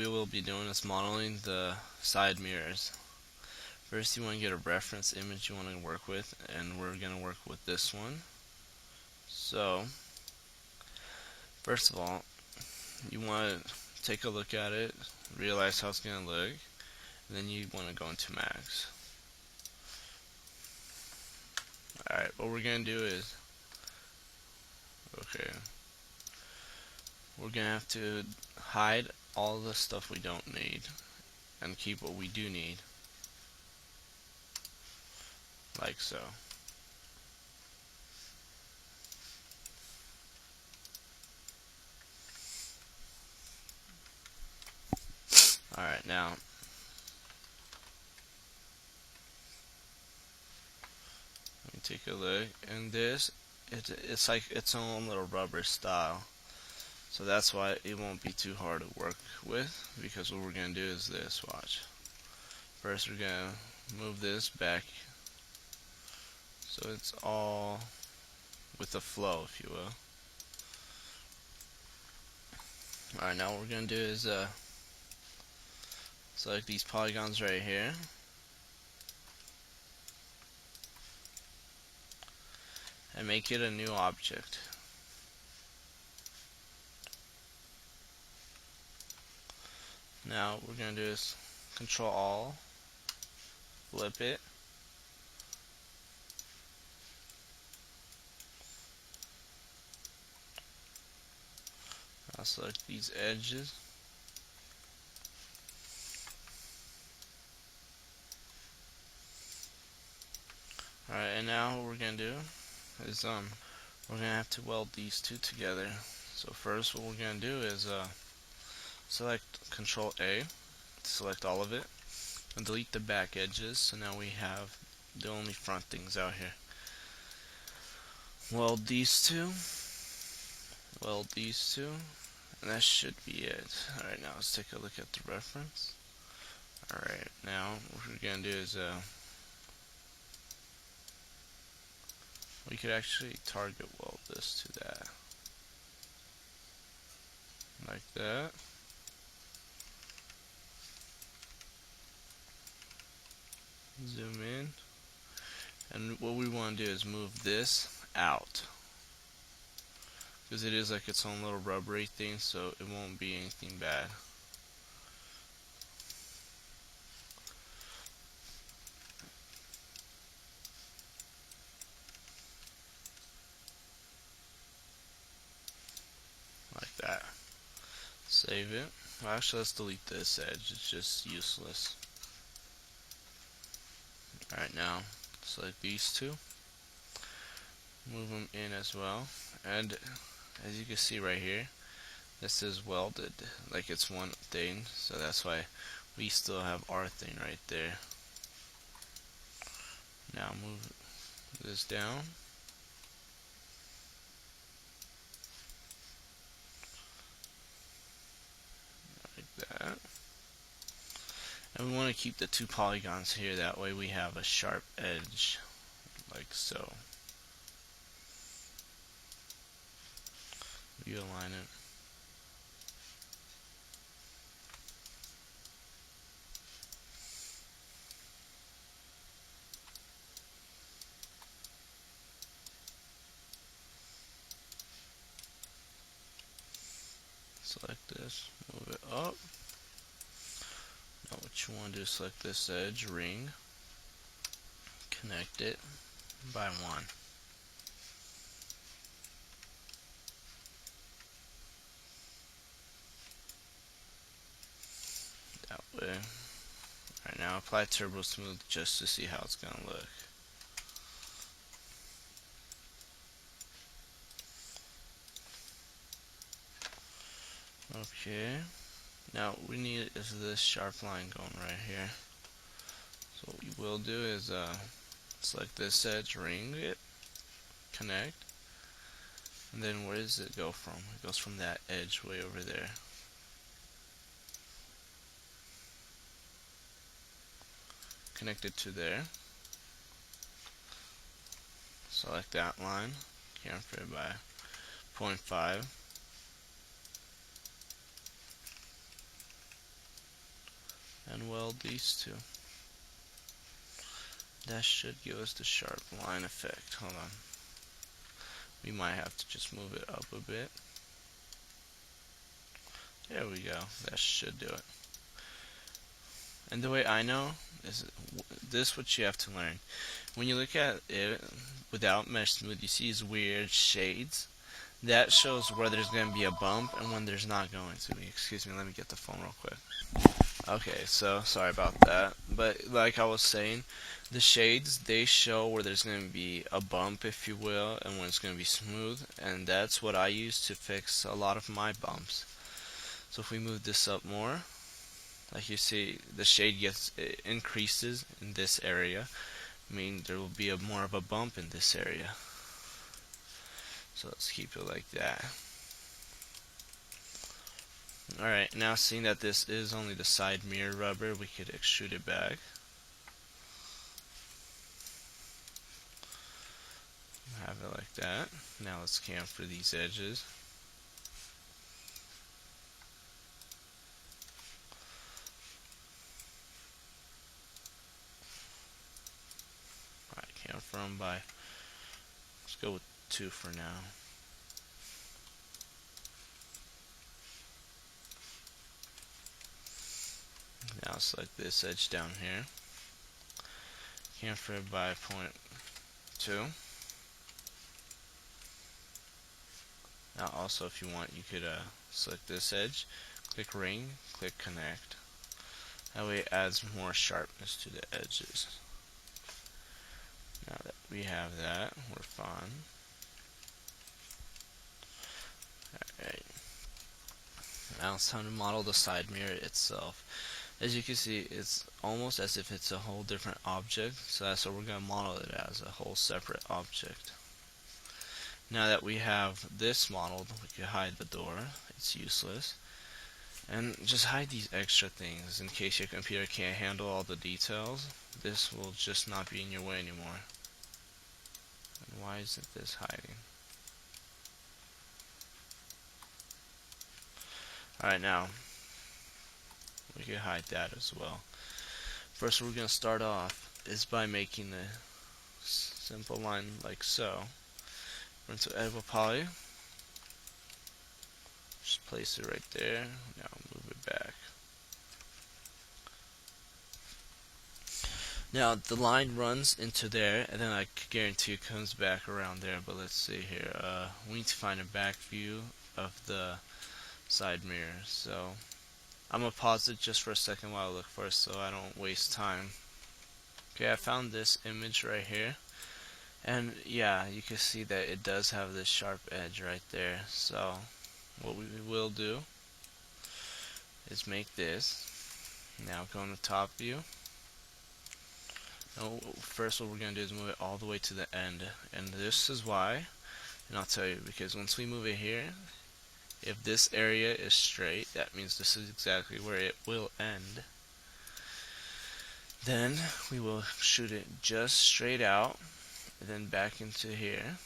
we will be doing is modeling the side mirrors. First, you want to get a reference image you want to work with, and we're going to work with this one. So, first of all, you want to take a look at it, realize how it's going to look, and then you want to go into Max. Alright, what we're going to do is, we're going to have to hide all the stuff we don't need and keep what we do need, like so. Alright, now let me take a look, and this it's like its own little rubber style, so that's why it won't be too hard to work with, because what we're gonna do is this. Watch. First, we're gonna move this back so it's all with the flow, if you will. Alright, now what we're gonna do is select these polygons right here, and make it a new object. Now what we're going to do is Control Alt, flip it, I'll select these edges, alright, and now what we're going to do is we're going to have to weld these two together. So first what we're going to do is select Control A to select all of it, and delete the back edges, so now we have the only front things out here. Weld these two, and that should be it. Alright, now let's take a look at the reference. Alright, now what we're going to do is we could actually target weld this to that, like that. Zoom in, and what we want to do is move this out, because it is like its own little rubbery thing, so it won't be anything bad. Like that. Save it. Well, actually, let's delete this edge, it's just useless. Alright, now select these two, move them in as well, and as you can see right here, this is welded like it's one thing, so that's why we still have our thing right there. Now move this down, like that, and we want to keep the two polygons here, that way we have a sharp edge, like so. You align it. Select this, move it up. Now what you want to do is select this edge, ring, connect it by one. That way. Alright, now apply Turbo Smooth just to see how it's going to look. Okay, now what we need is this sharp line going right here. So what you will do is select this edge, ring it, connect, and then where does it go from? It goes from that edge way over there. Connect it to there. Select that line, camfer it by 0.5. and weld these two. That should give us the sharp line effect. Hold on. We might have to just move it up a bit. There we go. That should do it. And the way I know is this what you have to learn. When you look at it without mesh smooth, you see these weird shades. That shows where there's going to be a bump and when there's not going to be. Excuse me, let me get the phone real quick. Okay, so sorry about that. But like I was saying, the shades, they show where there's going to be a bump, if you will, and when it's going to be smooth. And that's what I use to fix a lot of my bumps. So if we move this up more, like you see, the shade it increases in this area. I mean, there will be more of a bump in this area. So let's keep it like that. Alright, now seeing that this is only the side mirror rubber, we could extrude it back. Have it like that. Now let's chamfer these edges. Alright, chamfer them by, let's go with 2 for now. Now select this edge down here. Chamfer it by 0.2. Now also, if you want, you could select this edge, click ring, click connect. That way it adds more sharpness to the edges. Now that we have that, we're fine. Alright. Now it's time to model the side mirror itself. As you can see, it's almost as if it's a whole different object, so that's what we're going to model it as, a whole separate object. Now that we have this modeled, we can hide the door. It's useless. And just hide these extra things in case your computer can't handle all the details. This will just not be in your way anymore. And why isn't this hiding? Alright, now we can hide that as well. First, we're going to start off is by making a simple line like so. We're going to edit poly. Just place it right there. Now move it back. Now the line runs into there, and then I guarantee it comes back around there. But let's see here. We need to find a back view of the side mirror. So I'm gonna pause it just for a second while I look for it, so I don't waste time. Okay, I found this image right here, and yeah, you can see that it does have this sharp edge right there. So what we will do is make this. Now go in the top view. Now, first what we're going to do is move it all the way to the end, and this is why, and I'll tell you, because once we move it here, if this area is straight, that means this is exactly where it will end. Then we will shoot it just straight out, and then back into here.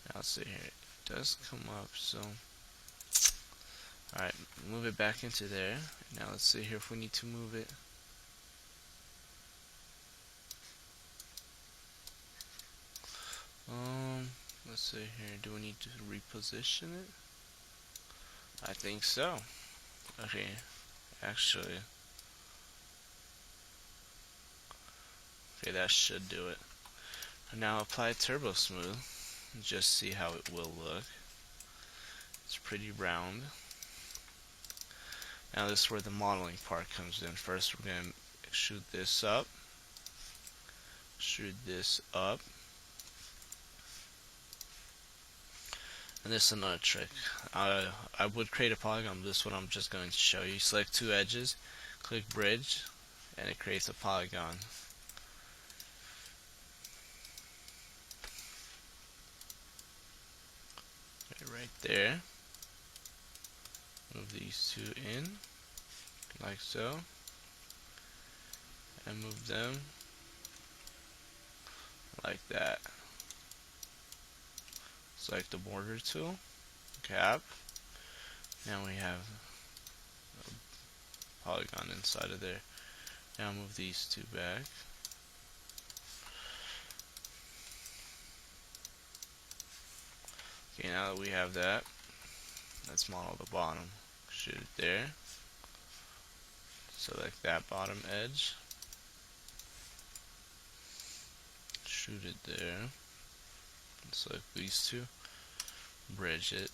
Now let's see here, it does come up, so alright, move it back into there. Now let's see here if we need to move it. Let's see here, do we need to reposition it? I think so. Okay, actually. Okay, that should do it. And now apply Turbo Smooth, and just see how it will look. It's pretty round. Now this is where the modeling part comes in. First we're going to extrude this up. Extrude this up. And this is another trick. I would create a polygon, but this is what I'm just going to show you. Select two edges, click bridge, and it creates a polygon. Okay, right there. Move these two in, like so, and move them like that. Select the border tool, cap. Now we have polygon inside of there. Now move these two back. Okay, now that we have that, let's model the bottom. Shoot it there. Select that bottom edge. Shoot it there. Select these two. Bridge it.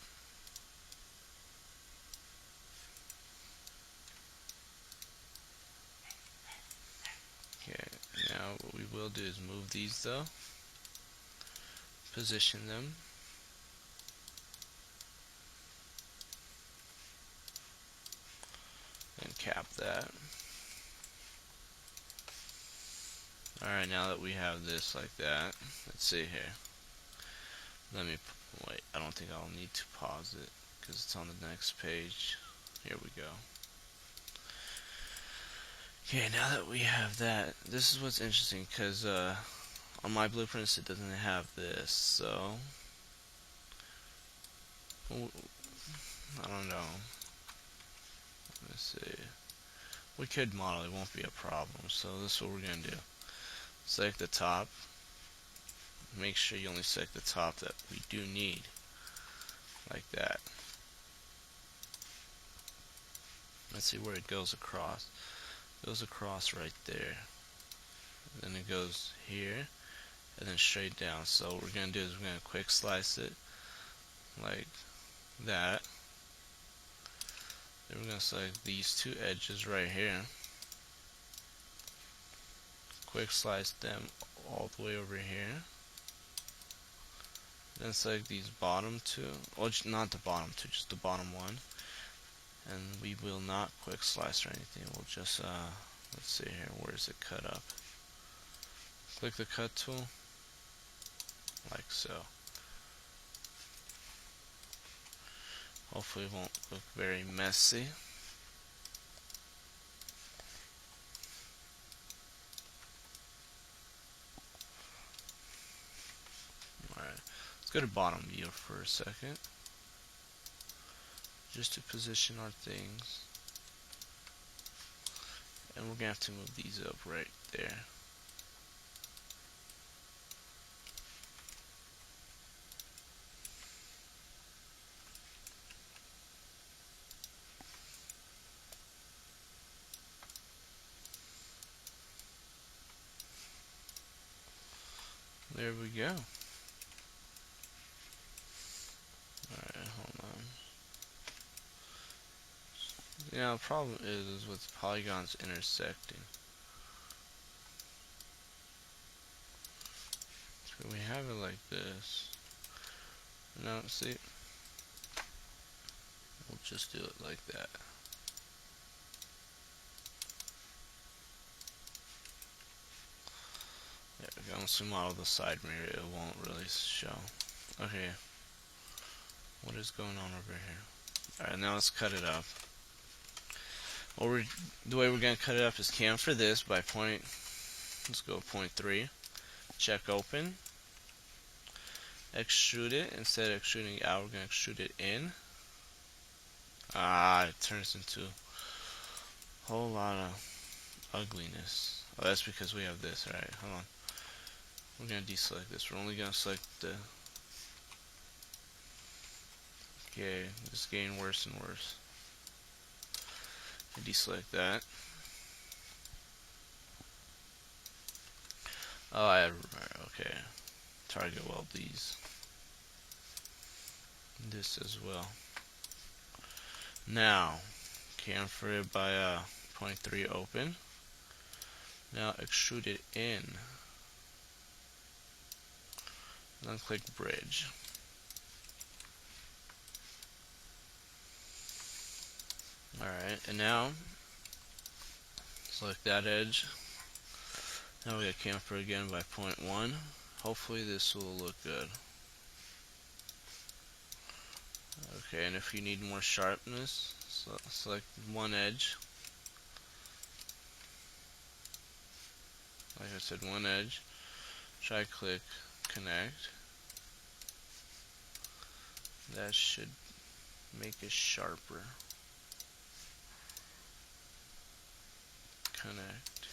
Okay, now what we will do is move these though. Position them. And cap that. Alright, now that we have this like that, let's see here. Let me, wait, I don't think I'll need to pause it because it's on the next page. Here we go. Okay, now that we have that, this is what's interesting because on my blueprints it doesn't have this, so I don't know. Let's see. We could model, it won't be a problem, so this is what we're going to do. Select the top. Make sure you only select the top that we do need. Like that. Let's see where it goes across. It goes across right there. Then it goes here. And then straight down. So what we're going to do is we're going to quick slice it. Like that. Then we're going to select these two edges right here. Quick slice them all the way over here. Then select these bottom two, well, not the bottom two, just the bottom one. And we will not quick slice or anything. We'll just let's see here, where is it cut up? Click the cut tool, like so. Hopefully it won't look very messy. Alright, let's go to bottom view for a second. Just to position our things. And we're going to have to move these up right there. There we go. Alright, hold on. Yeah, the problem is with polygons intersecting. So we have it like this. Now, see, we'll just do it like that. There we go. Once we model the side mirror, it won't really show. Okay, what is going on over here? Alright, now let's cut it up. The way we're going to cut it up is chamfer this by point, let's go 0.3, check open, extrude it. Instead of extruding it out, we're going to extrude it in. It turns into a whole lot of ugliness. Oh, that's because we have this. Alright, hold on. We're going to deselect this. We're only going to select the... Okay, it's getting worse and worse. Deselect that. Oh, okay. Target weld these. This as well. Now, chamfer it by 0.3 open. Now extrude it in. Then click bridge. Alright, and now select that edge. Now we got chamfer again by 0.1. Hopefully this will look good. Okay, and if you need more sharpness, select one edge. Like I said, one edge. Try click connect. That should make it sharper. connect.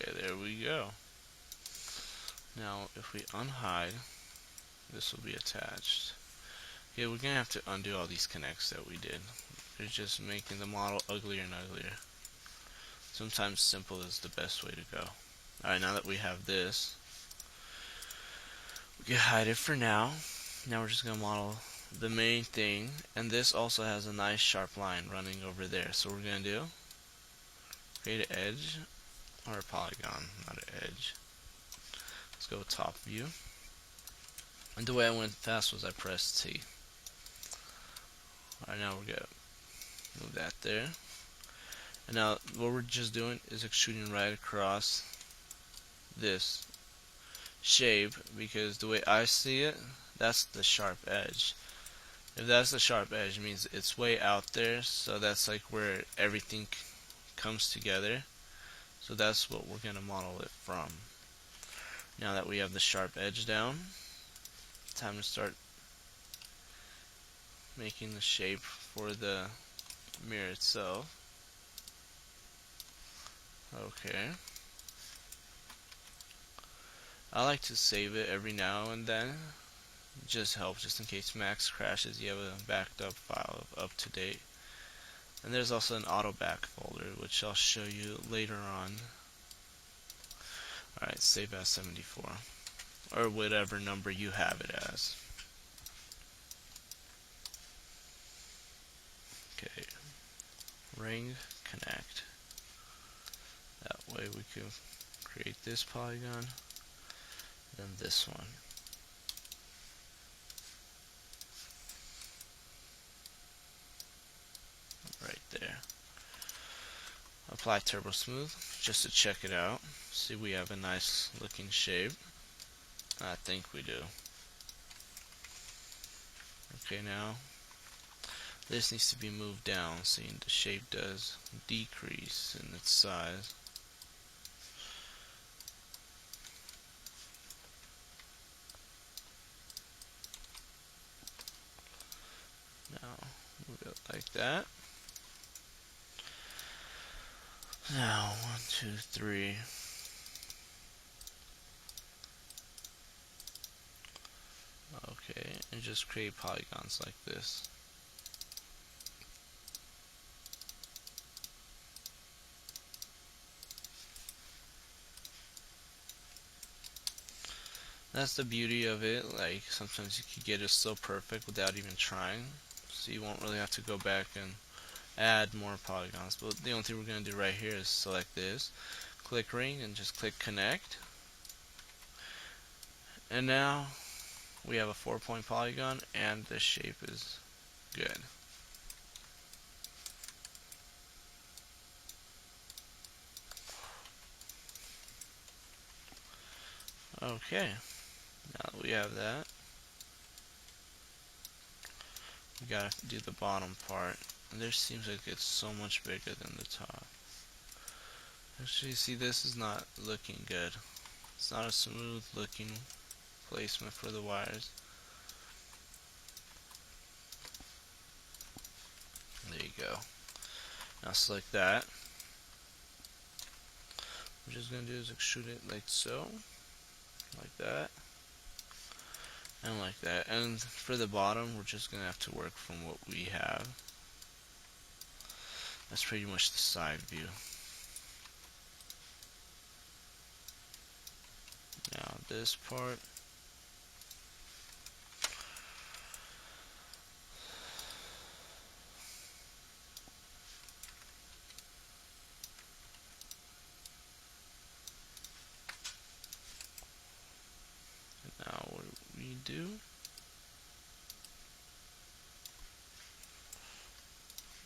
Okay, there we go. Now if we unhide, this will be attached. Okay, we're gonna have to undo all these connects that we did. They're just making the model uglier and uglier. Sometimes simple is the best way to go. Alright, now that we have this, we can hide it for now. Now we're just gonna model the main thing, and this also has a nice sharp line running over there. So what we're gonna do, create an edge, or a polygon, not an edge. Let's go top view. And the way I went fast was I pressed T. Alright, now we're gonna move that there. And now what we're just doing is extruding right across this shape, because the way I see it, that's the sharp edge. If that's the sharp edge, it means it's way out there, so that's like where everything comes together. So that's what we're gonna model it from. Now that we have the sharp edge down, time to start making the shape for the mirror itself. Okay. I like to save it every now and then. It just helps, just in case Max crashes, you have a backed up file of up to date. And there's also an auto back folder, which I'll show you later on. Alright, save as 74, or whatever number you have it as. Okay, ring connect. That way we can create this polygon, then this one. Right there. Apply Turbo Smooth just to check it out. See, we have a nice looking shape. I think we do. Okay, now this needs to be moved down, seeing the shape does decrease in its size. Now move it like that. Now 1, 2, 3. Okay, and just create polygons like this. That's the beauty of it. Like, sometimes you can get it so perfect without even trying, so you won't really have to go back and add more polygons. But the only thing we're going to do right here is select this, click ring, and just click connect. And now we have a 4-point polygon, and the shape is good. Okay, now that we have that, we gotta do the bottom part. And this seems like it's so much bigger than the top. Actually, see, this is not looking good. It's not a smooth looking placement for the wires. There you go. Now select that. What we're just gonna do is extrude it like so, like that, and like that. And for the bottom, we're just gonna have to work from what we have. That's pretty much the side view. Now this part, now what we do,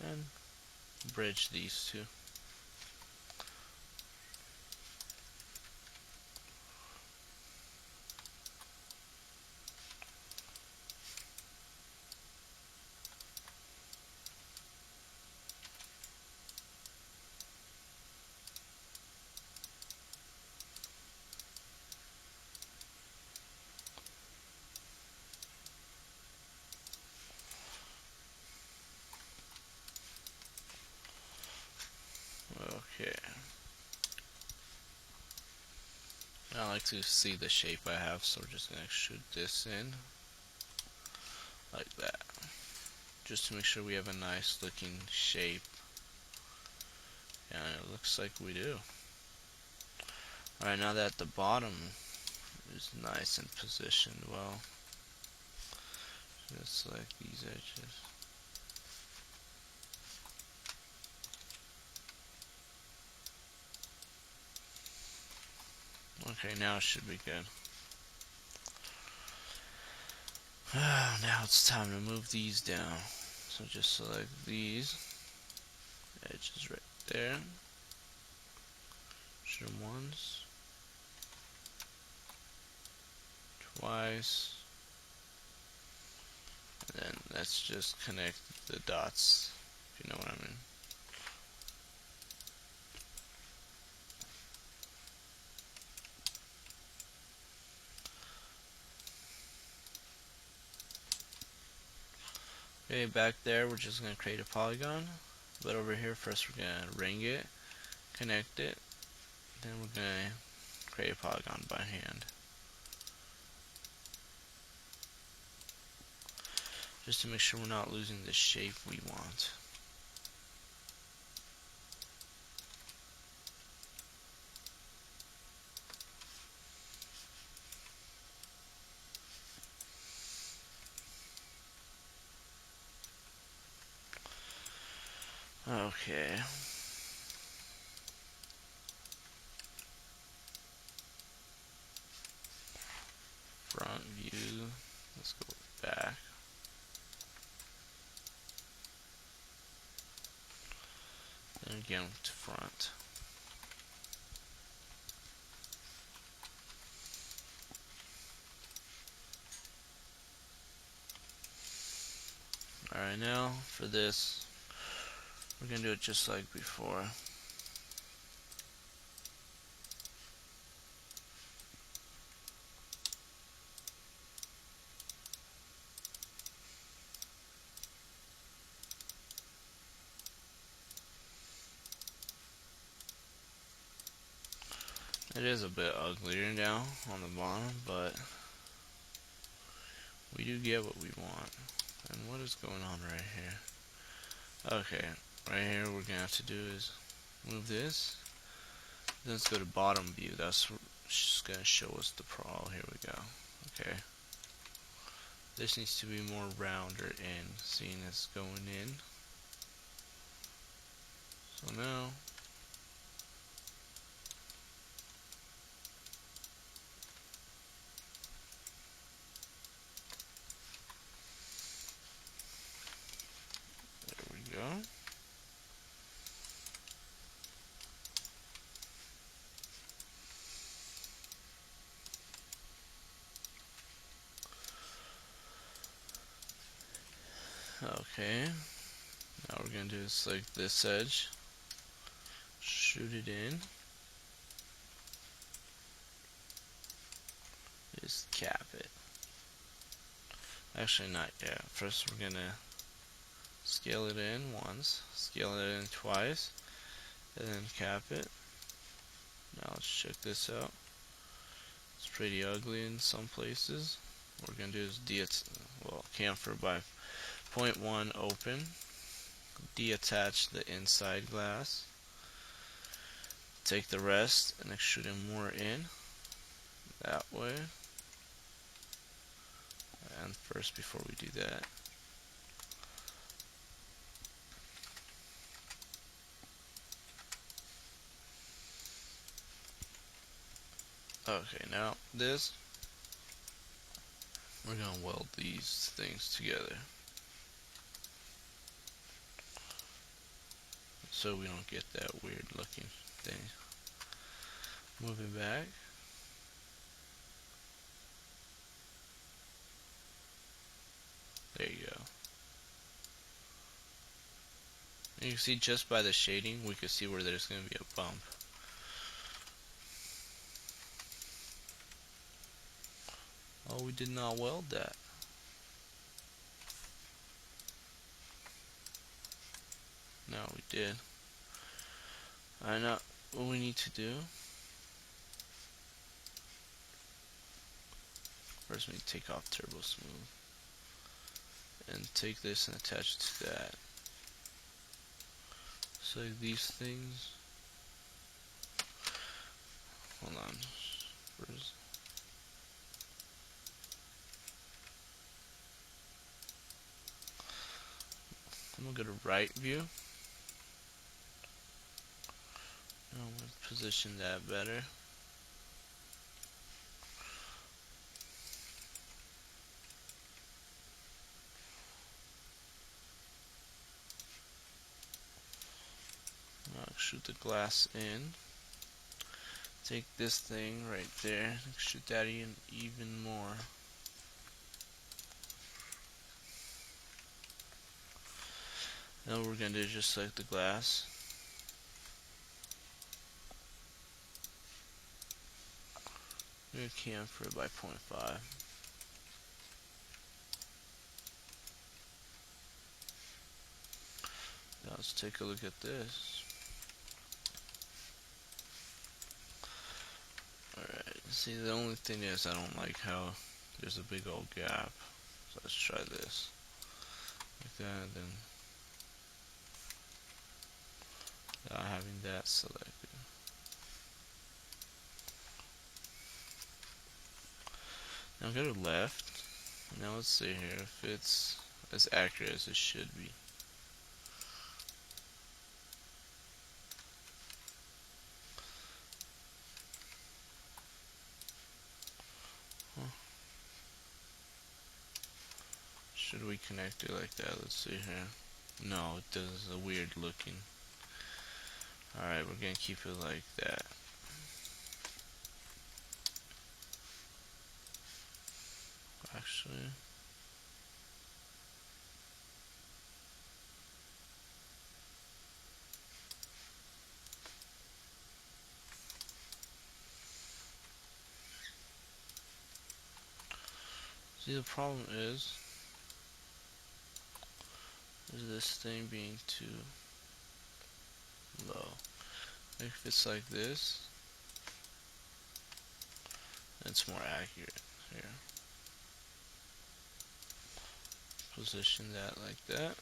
and bridge these two. Okay. I like to see the shape I have, so we're just gonna shoot this in like that, just to make sure we have a nice looking shape. And it looks like we do. Alright, now that the bottom is nice and positioned well, just select these edges. Okay, now it should be good. Now it's time to move these down. So just select these edges right there. Shoot them once, twice, and then let's just connect the dots, if you know what I mean. Okay, back there we're just going to create a polygon, but over here first we're going to ring it, connect it, then we're going to create a polygon by hand. Just to make sure we're not losing the shape we want. Okay. Front view. Let's go back. Then again to front. Alright, now for this, we're going to do it just like before. It is a bit uglier now on the bottom, but we do get what we want. And what is going on right here? Okay, right here what we're going to have to do is move this. Then let's go to bottom view. That's just going to show us the pro. Here we go. Okay. This needs to be more rounder in, seeing it's going in. So now, there we go. Okay, now we're going to do is like this edge, shoot it in, just cap it. Actually not yet. First we're going to scale it in once, scale it in twice, and then cap it. Now let's check this out. It's pretty ugly in some places. What we're going to do is chamfer by 0.1 open, deattach the inside glass, take the rest and extrude in more in, that way. And first, before we do that, okay, now this, we're going to weld these things together so we don't get that weird looking thing. Move it back. There you go. And you can see just by the shading, we can see where there's going to be a bump. Oh, we did not weld that. No, we did. Alright, now what we need to do, first we need to take off Turbo Smooth and take this and attach it to that. So these things, hold on, first, I'm gonna go to right view. I'm gonna position that better. I'll shoot the glass in. Take this thing right there, shoot that in even more. Now what we're gonna do is just select the glass. We're gonna chamfer it by 0.5. Now let's take a look at this. Alright, see, the only thing is I don't like how there's a big old gap. So let's try this. Like that, then without having that selected. Now go to left. Now let's see here if it's as accurate as it should be. Should we connect it like that? Let's see here. No, it does a weird looking. Alright, we're gonna keep it like that. Actually, see, the problem is this thing being too low. If it's like this, it's more accurate. Here, position that like that.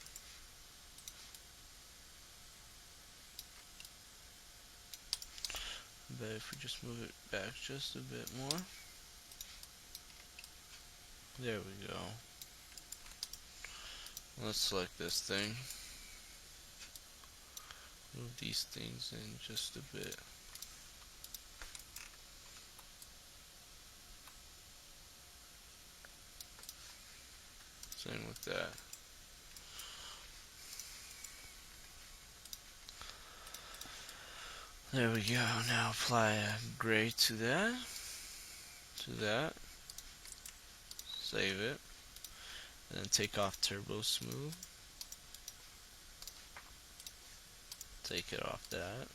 But if we just move it back just a bit more, there we go. Let's select this thing. Move these things in just a bit. Same with that. There we go. Now apply a gray to that. Save it. And then take off Turbo Smooth. Take it off that.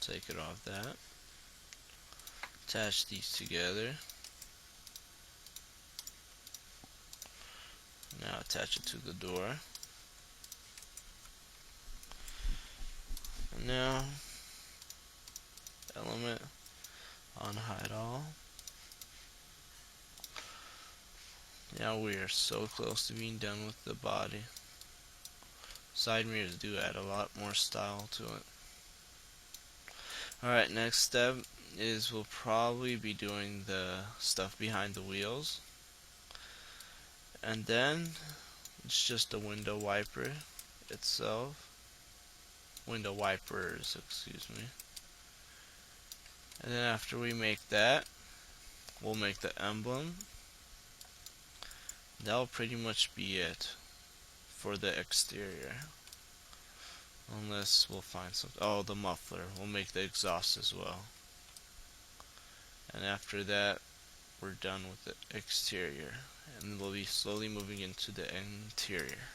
Take it off that. Attach these together. Now attach it to the door. And now element on hide all. Now we are so close to being done with the body. Side mirrors do add a lot more style to it. Alright, next step is we'll probably be doing the stuff behind the wheels. And then it's just a window wiper itself. Window wipers, excuse me. And then after we make that, we'll make the emblem. That'll pretty much be it for the exterior. Unless we'll find something. Oh, the muffler. We'll make the exhaust as well. And after that, we're done with the exterior. And we'll be slowly moving into the interior.